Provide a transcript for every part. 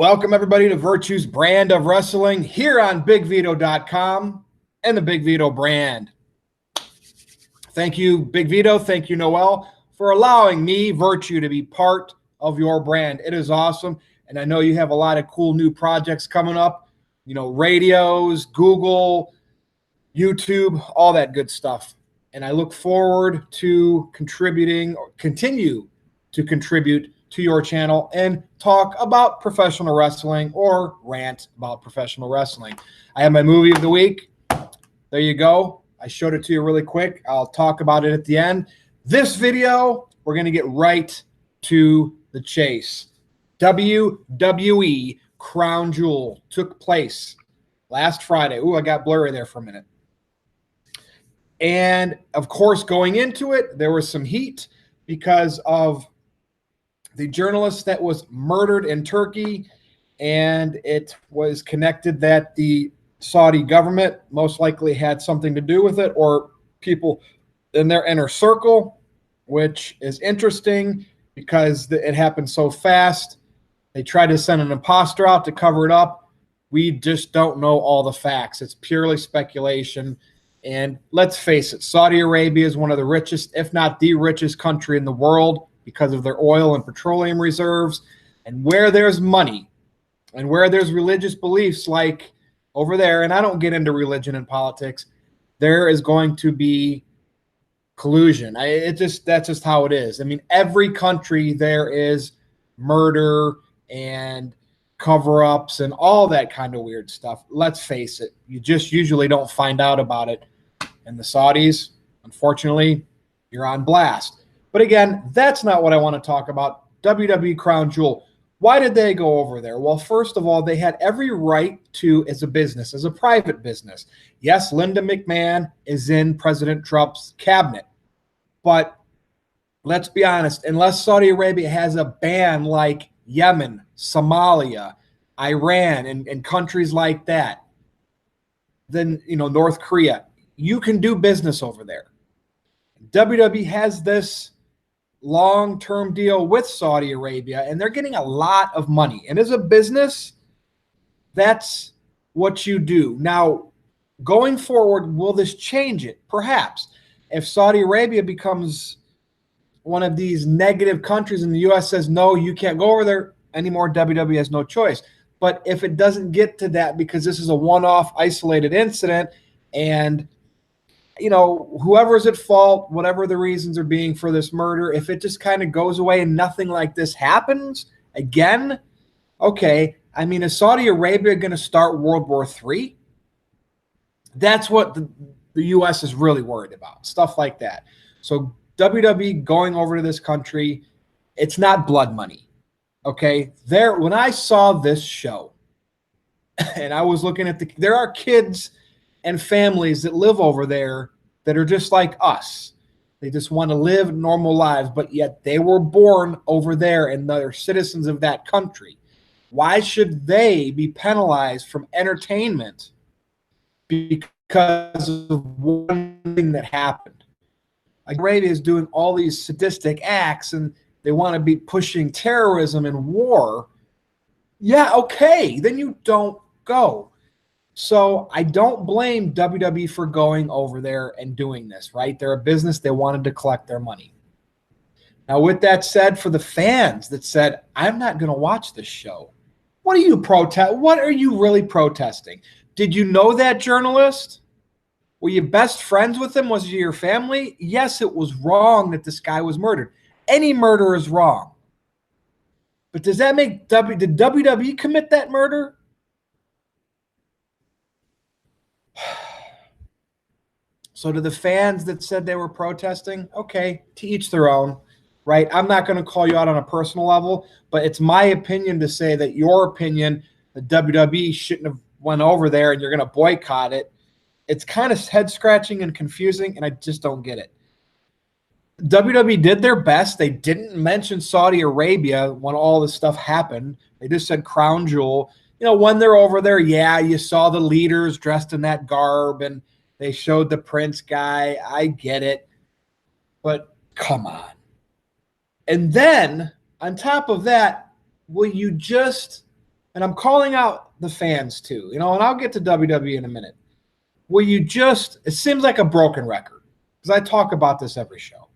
Welcome, everybody, to Virtue's Brand of Wrestling here on BigVito.com and the Big Vito brand. Thank you, Big Vito. Thank you, Noel, for allowing me, Virtue, to be part of your brand. It is awesome, and I know you have a lot of cool new projects coming up, radios, Google, YouTube, all that good stuff. And I look forward to contributing or continue to contribute to your channel and talk about professional wrestling or rant about professional wrestling. I have my movie of the week. There you go. I showed it to you really quick. I'll talk about it at the end. This video, we're going to get right to the chase. WWE Crown Jewel took place last Friday. Ooh, I got blurry there for a minute. And, of course, going into it, there was some heat because of the journalist that was murdered in Turkey, and it was connected that the Saudi government most likely had something to do with it, or people in their inner circle, which is interesting because it happened so fast. They tried to send an imposter out to cover it up. We just don't know all the facts. It's purely speculation. And let's face it, Saudi Arabia is one of the richest, if not the richest country in the world because of their oil and petroleum reserves. And where there's money and where there's religious beliefs like over there, and I don't get into religion and politics, there is going to be collusion. That's just how it is. I mean, every country there is murder and cover-ups and all that kind of weird stuff. Let's face it, you just usually don't find out about it. And the Saudis, unfortunately, you're on blast. But again, that's not what I want to talk about. WWE Crown Jewel. Why did they go over there? Well, first of all, they had every right to, as a business, as a private business. Yes, Linda McMahon is in President Trump's cabinet. But let's be honest, unless Saudi Arabia has a ban like Yemen, Somalia, Iran, and countries like that, then, North Korea, you can do business over there. WWE has this long-term deal with Saudi Arabia, and they're getting a lot of money. And as a business, that's what you do. Now, going forward, will this change it? Perhaps. If Saudi Arabia becomes one of these negative countries and the U.S. says, no, you can't go over there anymore, WWE has no choice. But if it doesn't get to that because this is a one-off isolated incident and whoever's at fault, whatever the reasons are being for this murder, if it just kind of goes away and nothing like this happens again, okay. I mean, is Saudi Arabia going to start World War III? That's what the U.S. is really worried about, stuff like that. So WWE going over to this country, it's not blood money, okay? When I saw this show and I was looking at there are kids and families that live over there that are just like us. They just want to live normal lives, but yet they were born over there and they're citizens of that country. Why should they be penalized from entertainment because of one thing that happened? Arabia is doing all these sadistic acts and they want to be pushing terrorism and war. Yeah, okay, then you don't go. So I don't blame WWE for going over there and doing this, right? They're a business. They wanted to collect their money. Now, with that said, for the fans that said, I'm not going to watch this show, what are you really protesting? Did you know that journalist? Were you best friends with him? Was he your family? Yes, it was wrong that this guy was murdered. Any murder is wrong. But does that make did WWE commit that murder? So to the fans that said they were protesting, okay, to each their own, right? I'm not going to call you out on a personal level, but it's my opinion to say that your opinion, the WWE shouldn't have went over there and you're going to boycott it. It's kind of head-scratching and confusing, and I just don't get it. WWE did their best. They didn't mention Saudi Arabia when all this stuff happened. They just said Crown Jewel. When they're over there, yeah, you saw the leaders dressed in that garb, and they showed the Prince guy. I get it. But come on. And then, on top of that, will you just and I'm calling out the fans too, and I'll get to WWE in a minute. Will you just, it seems like a broken record because I talk about this every show.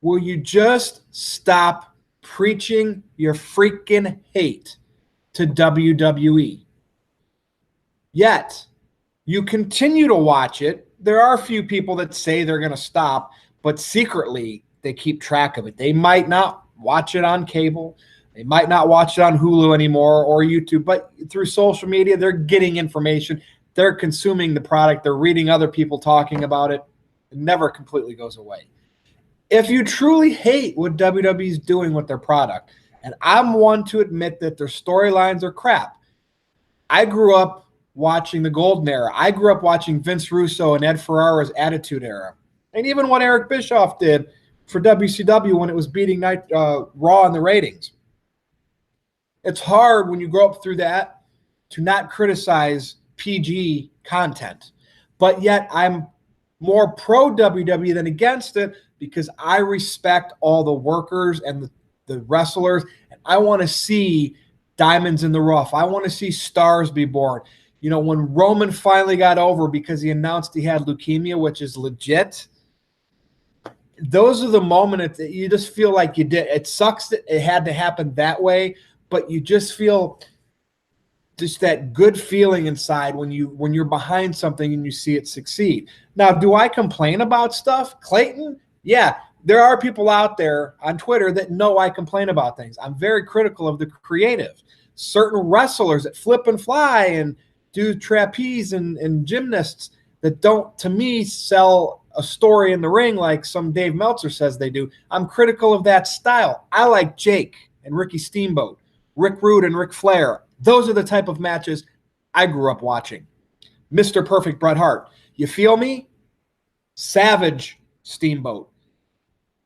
Will you just stop preaching your freaking hate to WWE? Yet, you continue to watch it. There are a few people that say they're going to stop, but secretly they keep track of it. They might not watch it on cable. They might not watch it on Hulu anymore or YouTube, but through social media, they're getting information. They're consuming the product. They're reading other people talking about it. It never completely goes away. If you truly hate what WWE is doing with their product, and I'm one to admit that their storylines are crap. I grew up watching the Golden Era. I grew up watching Vince Russo and Ed Ferrara's Attitude Era. And even what Eric Bischoff did for WCW when it was beating Raw in the ratings. It's hard when you grow up through that to not criticize PG content. But yet I'm more pro WWE than against it because I respect all the workers and the wrestlers. And I want to see diamonds in the rough. I want to see stars be born. When Roman finally got over because he announced he had leukemia, which is legit, those are the moments that you just feel like you did. It sucks that it had to happen that way, but you just feel just that good feeling inside when you're behind something and you see it succeed. Now, do I complain about stuff? Clayton? Yeah, there are people out there on Twitter that know I complain about things. I'm very critical of the creative. Certain wrestlers that flip and fly and do trapeze and gymnasts that don't, to me, sell a story in the ring like some Dave Meltzer says they do. I'm critical of that style. I like Jake and Ricky Steamboat, Rick Rude and Ric Flair. Those are the type of matches I grew up watching. Mr. Perfect Bret Hart. You feel me? Savage Steamboat.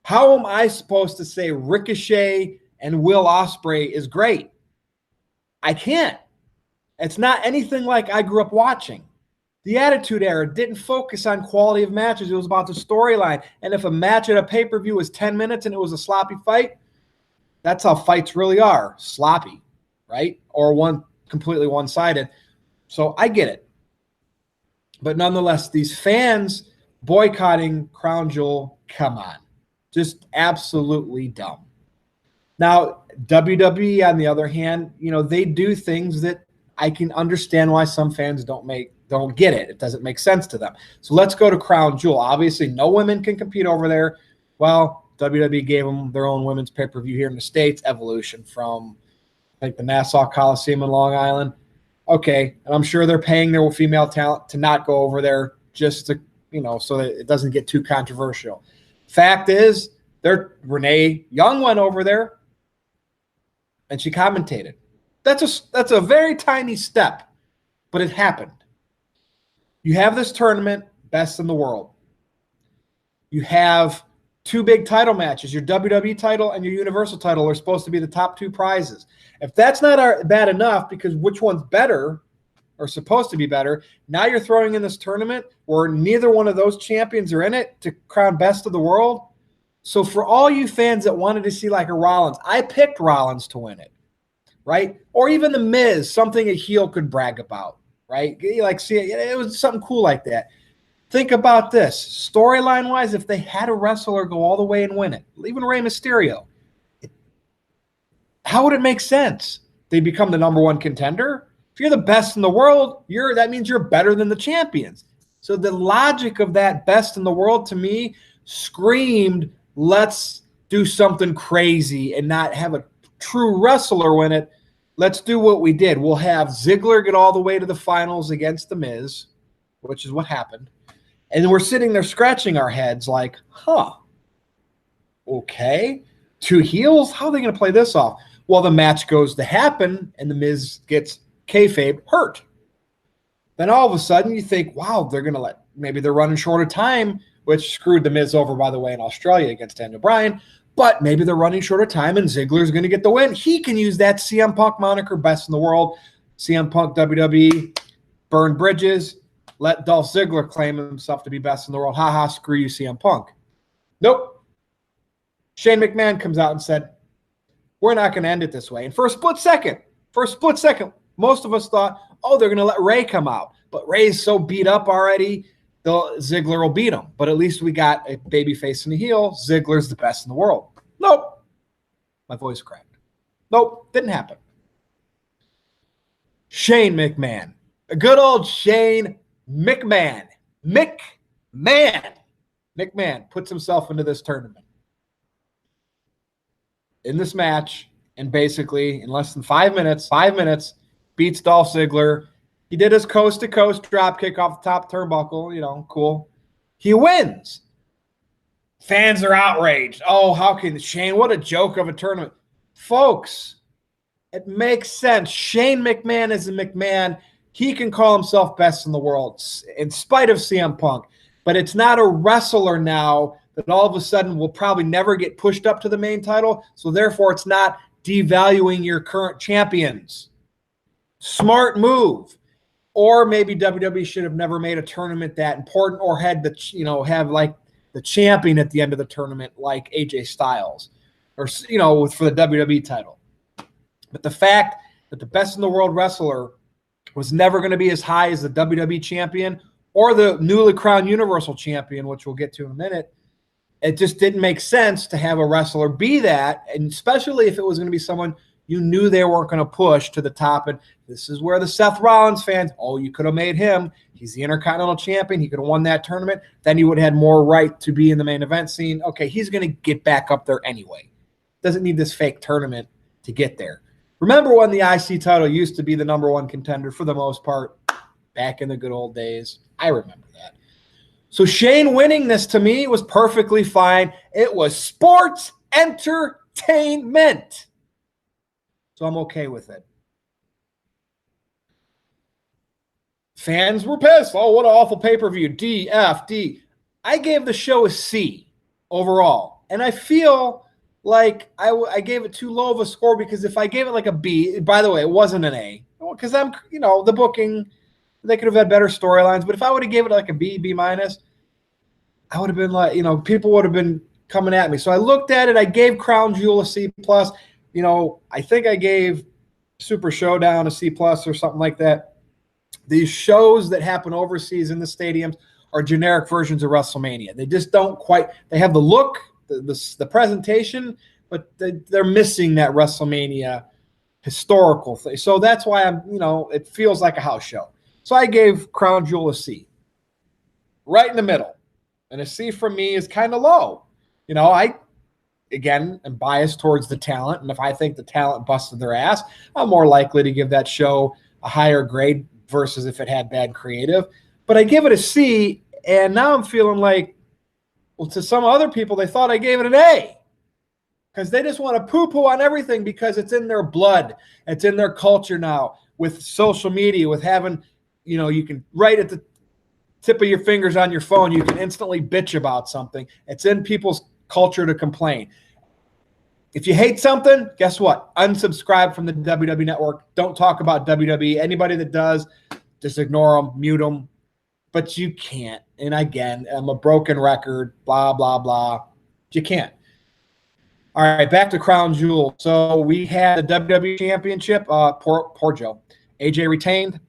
How am I supposed to say Ricochet and Will Ospreay is great? I can't. It's not anything like I grew up watching. The Attitude Era didn't focus on quality of matches. It was about the storyline. And if a match at a pay-per-view was 10 minutes and it was a sloppy fight, that's how fights really are. Sloppy, right? Or completely one-sided. So I get it. But nonetheless, these fans boycotting Crown Jewel, come on. Just absolutely dumb. Now, WWE, on the other hand, they do things that I can understand why some fans don't get it. It doesn't make sense to them. So let's go to Crown Jewel. Obviously, no women can compete over there. Well, WWE gave them their own women's pay-per-view here in the States, Evolution, from the Nassau Coliseum in Long Island. Okay, and I'm sure they're paying their female talent to not go over there just to, so that it doesn't get too controversial. Fact is, Renee Young went over there and she commentated. That's a very tiny step, but it happened. You have this tournament, best in the world. You have two big title matches. Your WWE title and your Universal title are supposed to be the top two prizes. If that's not bad enough, because which one's better or supposed to be better, now you're throwing in this tournament where neither one of those champions are in it to crown best of the world. So for all you fans that wanted to see like a Rollins, I picked Rollins to win it, right? Or even The Miz, something a heel could brag about, right? See, it was something cool like that. Think about this. Storyline-wise, if they had a wrestler go all the way and win it, even Rey Mysterio, how would it make sense? They become the number one contender? If you're the best in the world, that means you're better than the champions. So the logic of that best in the world, to me, screamed, let's do something crazy and not have a true wrestler win it. Let's do what we did. We'll have Ziggler get all the way to the finals against The Miz, which is what happened. And we're sitting there scratching our heads like, okay, two heels? How are they going to play this off? Well, the match goes to happen, and The Miz gets kayfabe hurt. Then all of a sudden you think, wow, maybe they're running short of time, which screwed The Miz over, by the way, in Australia against Daniel Bryan. But maybe they're running short of time, and Ziggler's going to get the win. He can use that CM Punk moniker, best in the world. CM Punk, WWE, burn bridges. Let Dolph Ziggler claim himself to be best in the world. Ha, screw you, CM Punk. Nope. Shane McMahon comes out and said, we're not going to end it this way. And for a split second, For a split second, most of us thought, oh, they're going to let Ray come out. But Ray's so beat up already, Ziggler will beat him. But at least we got a babyface and a heel. Ziggler's the best in the world. Nope. My voice cracked. Nope, didn't happen. Shane McMahon. A good old Shane McMahon. McMahon puts himself into this tournament. In this match, and basically in less than 5 minutes, beats Dolph Ziggler. He did his coast-to-coast drop kick off the top turnbuckle, cool. He wins. Fans are outraged. Oh, how can Shane, what a joke of a tournament. Folks, it makes sense. Shane McMahon is a McMahon. He can call himself best in the world in spite of CM Punk. But it's not a wrestler now that all of a sudden will probably never get pushed up to the main title. So therefore, it's not devaluing your current champions. Smart move. Or maybe WWE should have never made a tournament that important, or had have like the champion at the end of the tournament, like AJ Styles, or for the WWE title. But the fact that the best in the world wrestler was never going to be as high as the WWE champion or the newly crowned Universal champion, which we'll get to in a minute, it just didn't make sense to have a wrestler be that, and especially if it was going to be someone you knew they weren't going to push to the top. And this is where the Seth Rollins fans, oh, you could have made him. He's the Intercontinental Champion. He could have won that tournament. Then he would have had more right to be in the main event scene. Okay, he's going to get back up there anyway. Doesn't need this fake tournament to get there. Remember when the IC title used to be the number one contender for the most part back in the good old days? I remember that. So Shane winning this to me was perfectly fine. It was sports entertainment. So I'm okay with it. Fans were pissed. Oh, what an awful pay-per-view. D, F, D. I gave the show a C overall. And I feel like I gave it too low of a score, because if I gave it like a B, by the way, it wasn't an A. Because the booking, they could have had better storylines. But if I would have gave it like a B, B minus, I would have been like, people would have been coming at me. So I looked at it. I gave Crown Jewel a C+. I think I gave Super Showdown a C+ or something like that. These shows that happen overseas in the stadiums are generic versions of WrestleMania. They just don't quite – they have the look, the presentation, but they're missing that WrestleMania historical thing. So that's why it feels like a house show. So I gave Crown Jewel a C. Right in the middle. And a C from me is kind of low. Again, I'm biased towards the talent, and if I think the talent busted their ass, I'm more likely to give that show a higher grade versus if it had bad creative. But I give it a C, and now I'm feeling like, well, to some other people, they thought I gave it an A, because they just want to poo-poo on everything because it's in their blood. It's in their culture now with social media, with having, you can write at the tip of your fingers on your phone. You can instantly bitch about something. It's in people's culture to complain. If you hate something, guess what? Unsubscribe from the WWE Network. Don't talk about WWE. Anybody that does, just ignore them, mute them. But you can't. And again, I'm a broken record, blah, blah, blah. You can't. All right, back to Crown Jewel. So we had the WWE Championship. Poor Joe. AJ retained.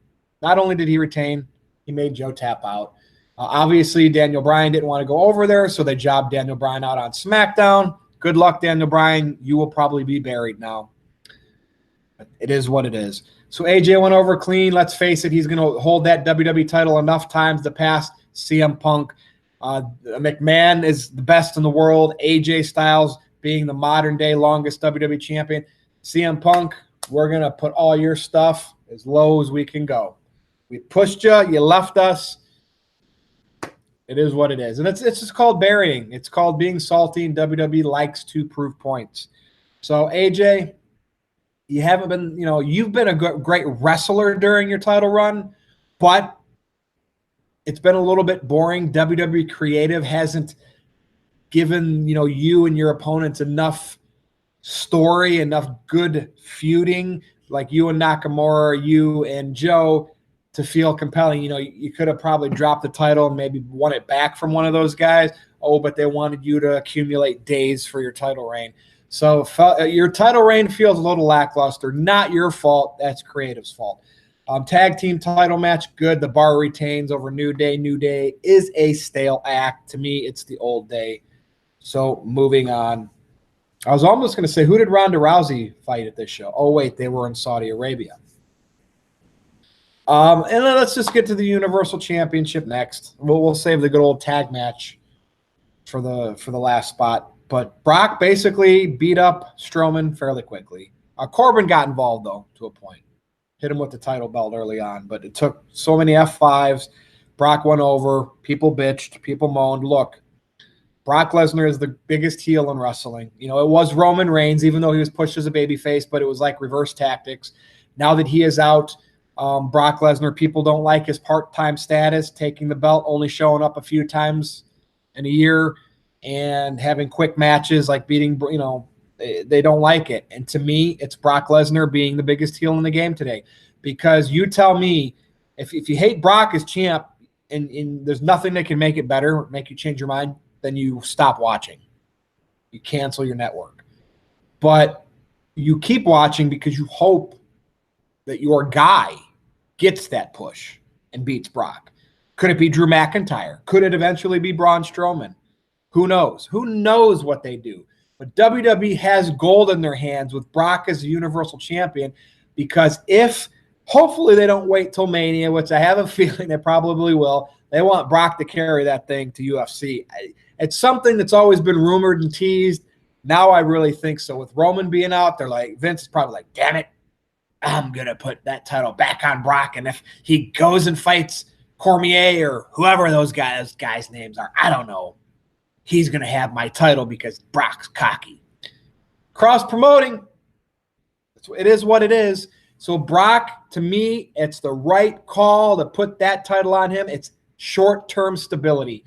Not only did he retain, he made Joe tap out. Obviously, Daniel Bryan didn't want to go over there, so they jobbed Daniel Bryan out on SmackDown. Good luck, Daniel Bryan. You will probably be buried now. But it is what it is. So AJ went over clean. Let's face it, he's going to hold that WWE title enough times to pass CM Punk. McMahon is the best in the world. AJ Styles being the modern-day longest WWE champion. CM Punk, we're going to put all your stuff as low as we can go. We pushed you. You left us. It is what it is. And it's just called burying. It's called being salty, and WWE likes to prove points. So, AJ, you haven't been, you've been a great wrestler during your title run, but it's been a little bit boring. WWE Creative hasn't given, you and your opponents enough story, enough good feuding, like you and Nakamura, you and Joe, to feel compelling. You could have probably dropped the title and maybe won it back from one of those guys. Oh, but they wanted you to accumulate days for your title reign. So your title reign feels a little lackluster. Not your fault. That's creative's fault. Tag team title match, good. The Bar retains over New Day. New Day is a stale act. To me, it's the old day. So moving on. I was almost going to say, who did Ronda Rousey fight at this show? Oh, wait, they were in Saudi Arabia. And then let's just get to the Universal Championship next. We'll save the good old tag match for the last spot. But Brock basically beat up Strowman fairly quickly. Corbin got involved, though, to a point. Hit him with the title belt early on. But it took so many F5s. Brock went over. People bitched. People moaned. Look, Brock Lesnar is the biggest heel in wrestling. You know, it was Roman Reigns, even though he was pushed as a babyface, but it was like reverse tactics. Now that he is out, Brock Lesnar, people don't like his part-time status, taking the belt, only showing up a few times in a year, and having quick matches like beating, you know, they don't like it. And to me, it's Brock Lesnar being the biggest heel in the game today. Because you tell me, if you hate Brock as champ and there's nothing that can make it better, make you change your mind, then you stop watching. You cancel your network. But you keep watching because you hope that your guy gets that push and beats Brock. Could it be Drew McIntyre? Could it eventually be Braun Strowman? Who knows? Who knows what they do? But WWE has gold in their hands with Brock as the Universal Champion, because if hopefully they don't wait till Mania, which I have a feeling they probably will, they want Brock to carry that thing to UFC. It's something that's always been rumored and teased. Now I really think so. With Roman being out, they're like, Vince is probably like, damn it, I'm going to put that title back on Brock. And if he goes and fights Cormier or whoever those guys' names are, I don't know, he's going to have my title because Brock's cocky. Cross-promoting, it is what it is. So Brock, to me, it's the right call to put that title on him. It's short-term stability.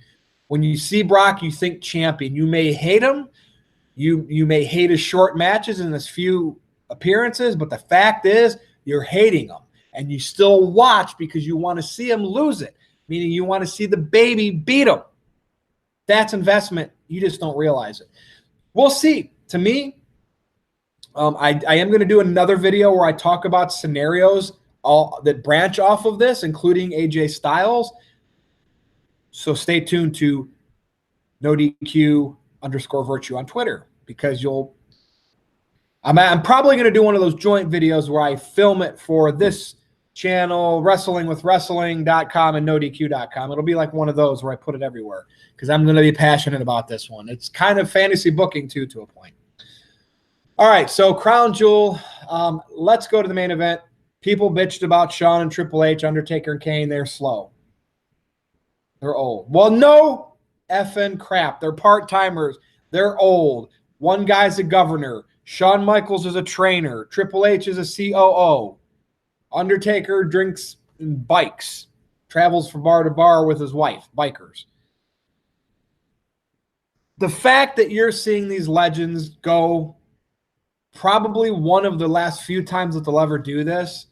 When you see Brock, you think champion. You may hate him. You may hate his short matches and his few appearances, but the fact is you're hating him. And you still watch because you want to see him lose it, meaning you want to see the baby beat him. That's investment. You just don't realize it. We'll see. To me, I am going to do another video where I talk about scenarios that branch off of this, including AJ Styles. So stay tuned to NoDQ_virtue on Twitter, because I'm probably going to do one of those joint videos where I film it for this channel, wrestlingwithwrestling.com and NoDQ.com. It'll be like one of those where I put it everywhere because I'm going to be passionate about this one. It's kind of fantasy booking too, to a point. All right, so Crown Jewel. Let's go to the main event. People bitched about Shawn and Triple H, Undertaker and Kane. They're slow. They're old. Well, no effing crap. They're part-timers. They're old. One guy's a governor. Shawn Michaels is a trainer. Triple H is a COO. Undertaker drinks and bikes. Travels from bar to bar with his wife. Bikers. The fact that you're seeing these legends go probably one of the last few times that they'll ever do this,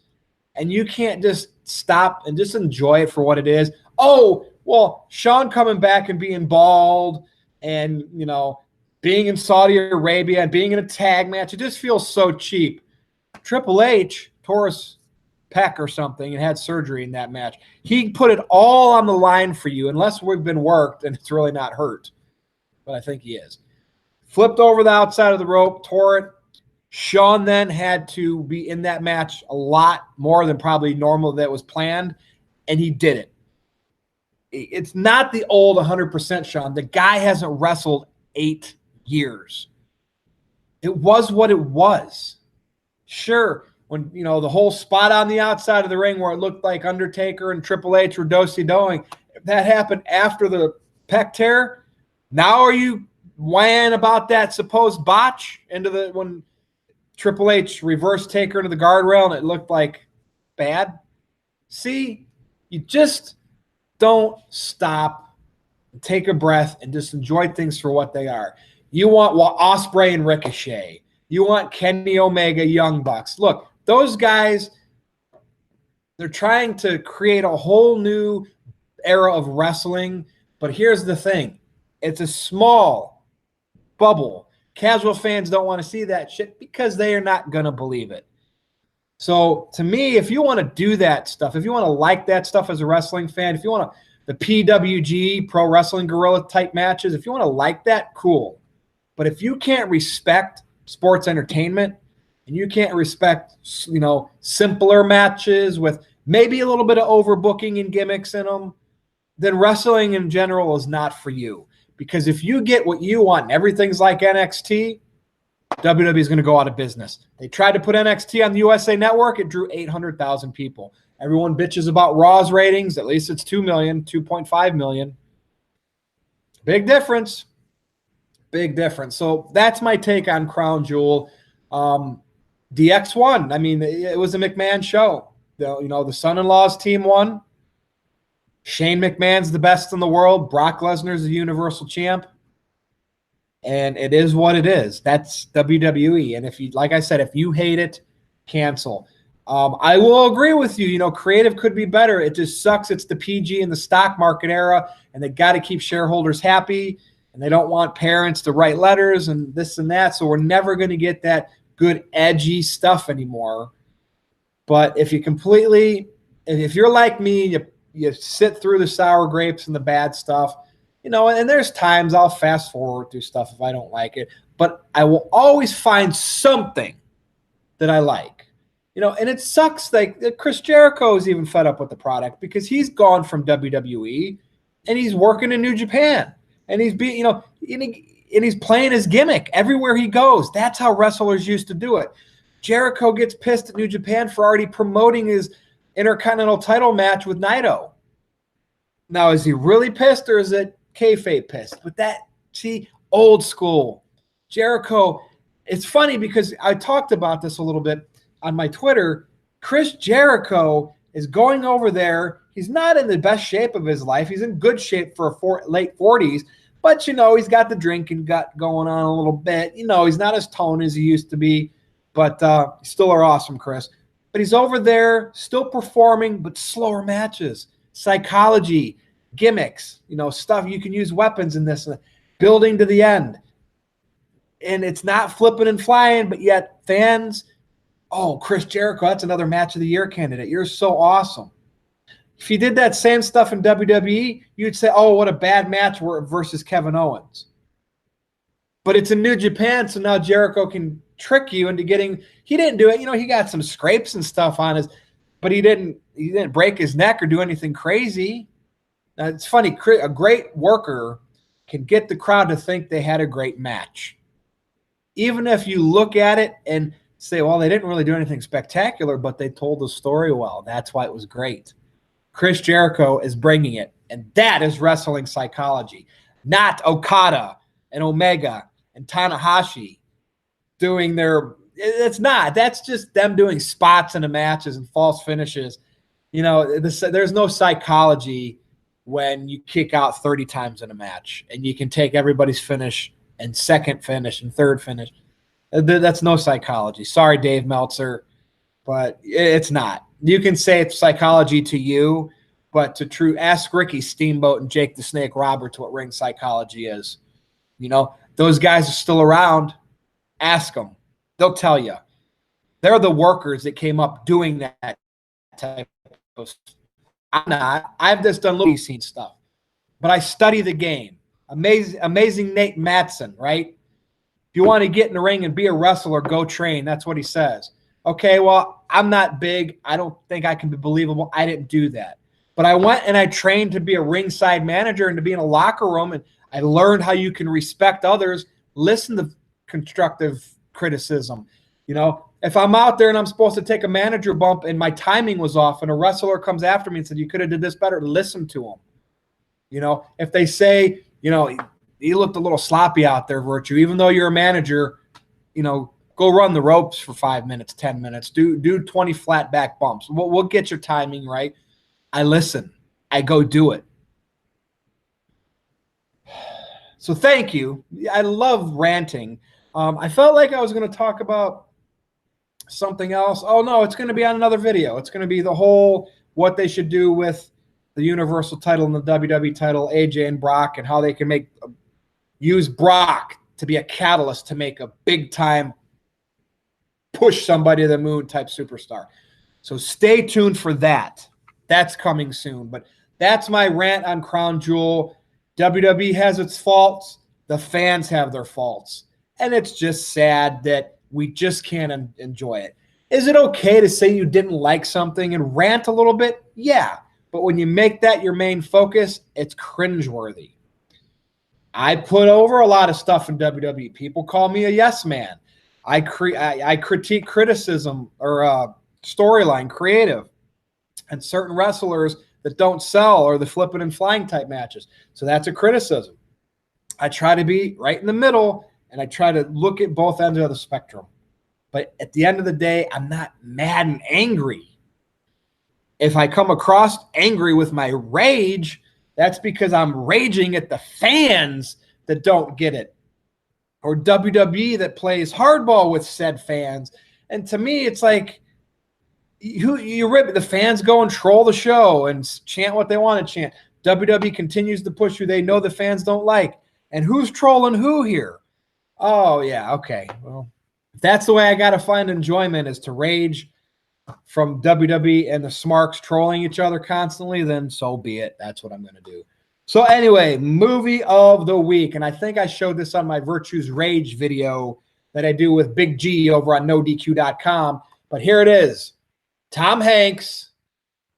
and you can't just stop and just enjoy it for what it is. Oh, well, Shawn coming back and being bald and, you know, being in Saudi Arabia and being in a tag match, it just feels so cheap. Triple H tore his pec or something and had surgery in that match. He put it all on the line for you, unless we've been worked and it's really not hurt. But I think he is. Flipped over the outside of the rope, tore it. Shawn then had to be in that match a lot more than probably normal that was planned, and he did it. It's not the old 100% Shawn. The guy hasn't wrestled 8 years. It was what it was. Sure, when, you know, the whole spot on the outside of the ring where it looked like Undertaker and Triple H were do-si-doing, that happened after the pec tear. Now are you whining about that supposed botch when Triple H reversed Taker into the guardrail and it looked like bad? See, you just don't stop, take a breath, and just enjoy things for what they are. You want Ospreay and Ricochet. You want Kenny Omega, Young Bucks. Look, those guys, they're trying to create a whole new era of wrestling, but here's the thing. It's a small bubble. Casual fans don't want to see that shit because they are not going to believe it. So to me, if you want to do that stuff, if you want to like that stuff as a wrestling fan, if you want to, the PWG, Pro Wrestling Guerrilla type matches, if you want to like that, cool. But if you can't respect sports entertainment and you can't respect, simpler matches with maybe a little bit of overbooking and gimmicks in them, then wrestling in general is not for you. Because if you get what you want and everything's like NXT, WWE is going to go out of business. They tried to put NXT on the USA Network. It drew 800,000 people. Everyone bitches about Raw's ratings. At least it's 2 million, 2.5 million. Big difference. Big difference. So that's my take on Crown Jewel. DX won. I mean, it was a McMahon show. The son-in-law's team won. Shane McMahon's the best in the world. Brock Lesnar's the Universal Champ. And it is what it is. That's WWE. And if you, like I said, if you hate it, cancel. I will agree with you. Creative could be better. It just sucks. It's the PG and the stock market era, and they got to keep shareholders happy, and they don't want parents to write letters and this and that. So we're never going to get that good edgy stuff anymore. But if you're like me, you sit through the sour grapes and the bad stuff, and there's times I'll fast forward through stuff if I don't like it, but I will always find something that I like, and it sucks. Like Chris Jericho is even fed up with the product because he's gone from WWE and he's working in New Japan and he's and he's playing his gimmick everywhere he goes. That's how wrestlers used to do it. Jericho gets pissed at New Japan for already promoting his Intercontinental title match with Naito. Now, is he really pissed or is it kayfabe pissed? But old school. Jericho, it's funny because I talked about this a little bit on my Twitter. Chris Jericho is going over there. He's not in the best shape of his life. He's in good shape for late 40s. But, he's got the drinking gut going on a little bit. He's not as toned as he used to be. But still are awesome, Chris. But he's over there still performing, but slower matches, psychology, gimmicks, stuff. You can use weapons in this, building to the end. And it's not flipping and flying, but yet fans, Chris Jericho, that's another match of the year candidate. You're so awesome. If you did that same stuff in WWE, you'd say, what a bad match versus Kevin Owens. But it's in New Japan, so now Jericho can trick you into getting. He didn't do it. He got some scrapes and stuff on his, but he didn't break his neck or do anything crazy. Now, it's funny. A great worker can get the crowd to think they had a great match, even if you look at it and say, well, they didn't really do anything spectacular, but they told the story well. That's why it was great. Chris Jericho is bringing it, and that is wrestling psychology, not Okada and Omega and Tanahashi doing it's not. That's just them doing spots in the matches and false finishes. There's no psychology when you kick out 30 times in a match and you can take everybody's finish and second finish and third finish. That's no psychology. Sorry, Dave Meltzer, but it's not. You can say it's psychology to you, but ask Ricky Steamboat and Jake the Snake Roberts what ring psychology is. Those guys are still around. Ask them. They'll tell you. They're the workers that came up doing that type of stuff. I'm not. I've just done little scene stuff. But I study the game. Amazing Nate Matson, right? If you want to get in the ring and be a wrestler, go train. That's what he says. Okay, well, I'm not big. I don't think I can be believable. I didn't do that. But I went and I trained to be a ringside manager and to be in a locker room, and I learned how you can respect others, listen to constructive criticism. If I'm out there and I'm supposed to take a manager bump and my timing was off and a wrestler comes after me and said, you could have did this better, listen to them. If they say, you looked a little sloppy out there, Virtue, even though you're a manager, go run the ropes for 5 minutes, 10 minutes, do 20 flat back bumps. We'll get your timing right. I listen. I go do it. So thank you. I love ranting. I felt like I was going to talk about something else. Oh, no, it's going to be on another video. It's going to be the whole what they should do with the Universal title and the WWE title, AJ and Brock, and how they can use Brock to be a catalyst to make a big time push somebody to the moon type superstar. So stay tuned for that. That's coming soon. But that's my rant on Crown Jewel. WWE has its faults. The fans have their faults. And it's just sad that we just can't enjoy it. Is it okay to say you didn't like something and rant a little bit? Yeah. But when you make that your main focus, it's cringeworthy. I put over a lot of stuff in WWE. People call me a yes man. I critique criticism or storyline, creative, and certain wrestlers that don't sell or the flipping and flying type matches. So that's a criticism. I try to be right in the middle, and I try to look at both ends of the spectrum. But at the end of the day, I'm not mad and angry. If I come across angry with my rage, that's because I'm raging at the fans that don't get it, or WWE that plays hardball with said fans. And to me, it's like you rip the fans go and troll the show and chant what they want to chant. WWE continues to push who they know the fans don't like. And who's trolling who here? Oh, yeah, okay. Well, if that's the way I got to find enjoyment is to rage from WWE and the Smarks trolling each other constantly, then so be it. That's what I'm going to do. So anyway, movie of the week. And I think I showed this on my Virtues Rage video that I do with Big G over on NoDQ.com. But here it is. Tom Hanks,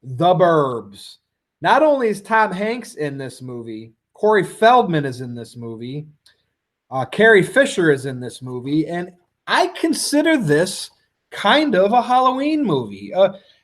The Burbs. Not only is Tom Hanks in this movie, Corey Feldman is in this movie, Carrie Fisher is in this movie, and I consider this kind of a Halloween movie.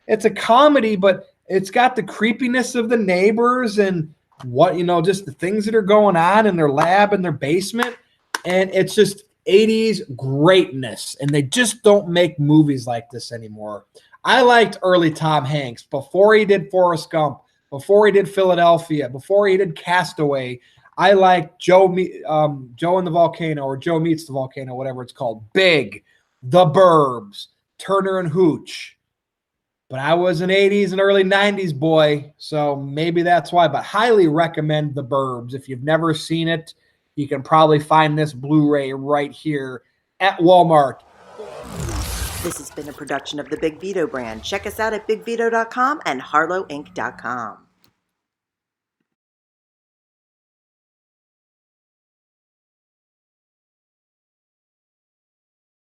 It's a comedy, but it's got the creepiness of the neighbors and what, just the things that are going on in their lab and their basement. And it's just 80s greatness. And they just don't make movies like this anymore. I liked early Tom Hanks before he did Forrest Gump, before he did Philadelphia, before he did Castaway. I liked Joe and the Volcano, or Joe Meets the Volcano, whatever it's called. Big, The Burbs, Turner and Hooch. But I was an 80s and early 90s boy, so maybe that's why. But highly recommend The Burbs. If you've never seen it, you can probably find this Blu-ray right here at Walmart. This has been a production of the Big Vito brand. Check us out at bigvito.com and harlowinc.com.